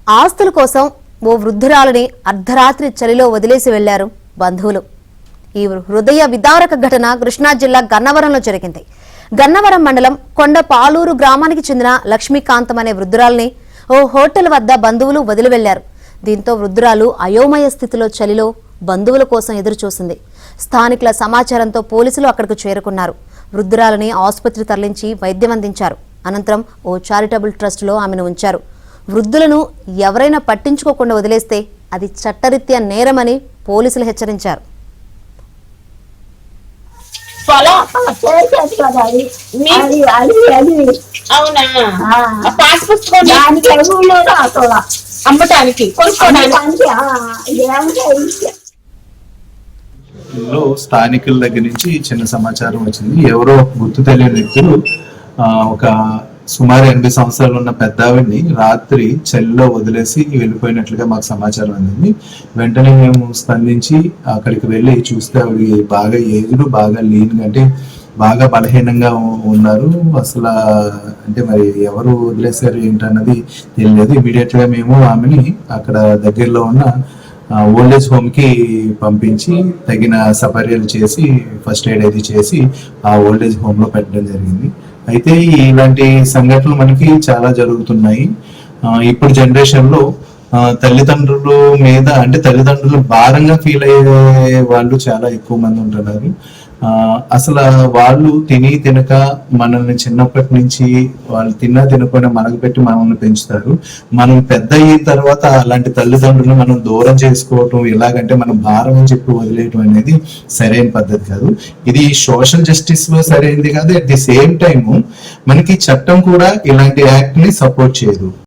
ఆస్తుల కోసం ఓ వృద్ధురాలిని అర్ధరాత్రి చలిలో వదిలేసి వెళ్లారు బంధువులు. ఈ హృదయ విదారక ఘటన కృష్ణా జిల్లా గన్నవరంలో జరిగింది. గన్నవరం మండలం కొండపాలూరు గ్రామానికి చెందిన లక్ష్మీకాంతం అనే వృద్ధురాలిని ఓ హోటల్ వద్ద బంధువులు వదిలి వెళ్లారు. దీంతో వృద్ధురాలు అయోమయ స్థితిలో చలిలో బంధువుల కోసం ఎదురుచూసింది. స్థానికుల సమాచారంతో పోలీసులు అక్కడికి చేరుకున్నారు. వృద్ధురాలిని ఆసుపత్రి తరలించి వైద్యం అందించారు. అనంతరం ఓ చారిటబుల్ ట్రస్టులో ఆమెను ఉంచారు. వృద్ధులను ఎవరైనా పట్టించుకోకుండా వదిలేస్తే అది చట్టరీత్యా నేరమని పోలీసులు హెచ్చరించారు. స్థానికుల దగ్గర నుంచి చిన్న సమాచారం వచ్చింది. ఎవరో గుర్తు తెలియని వ్యక్తులు ఒక సుమారు 80 సంవత్సరాలు ఉన్న పెద్ద ఆవిడ్ని రాత్రి చలిలో వదిలేసి వెళ్ళిపోయినట్లుగా మాకు సమాచారం అందింది. వెంటనే మేము స్పందించి అక్కడికి వెళ్ళి చూస్తే ఆవిడ బాగా ఏజ్డ్, బాగా లీన్, అంటే బాగా బలహీనంగా ఉన్నారు. అసలు అంటే మరి ఎవరు వదిలేశారు ఏంటన్నది తెలియలేదు. ఇమీడియట్ గా మేము ఆమెని అక్కడ దగ్గరలో ఉన్న ఓల్డేజ్ హోమ్ కి పంపించి తగిన సపర్యలు చేసి ఫస్ట్ ఎయిడ్ అది చేసి ఆ ఓల్డేజ్ హోమ్ లో పెట్టడం జరిగింది. అయితే ఇలాంటి సంఘటనలు మనకి చాలా జరుగుతున్నాయి. ఇప్పుడు జనరేషన్ లో తల్లిదండ్రుల మీద, అంటే తల్లిదండ్రులు భారంగా ఫీల్ అయ్యే వాళ్ళు చాలా ఎక్కువ మంది ఉంటున్నారు. అసలు వాళ్ళు తిని తినక మనల్ని చిన్నప్పటి నుంచి వాళ్ళు తిన్నా తినకుండా మనకు పెట్టి మనల్ని పెంచుతారు. మనం పెద్ద అయిన తర్వాత అలాంటి తల్లిదండ్రులను మనం దూరం చేసుకోవటం, ఎలాగంటే మనం భారం అని చెప్పి వదిలేయటం అనేది సరైన పద్ధతి కాదు. ఇది సోషల్ జస్టిస్ లో సరైనది కాదు. అట్ ది సేమ్ టైమ్ మనకి చట్టం కూడా ఇలాంటి యాక్ట్ ని సపోర్ట్ చేయదు.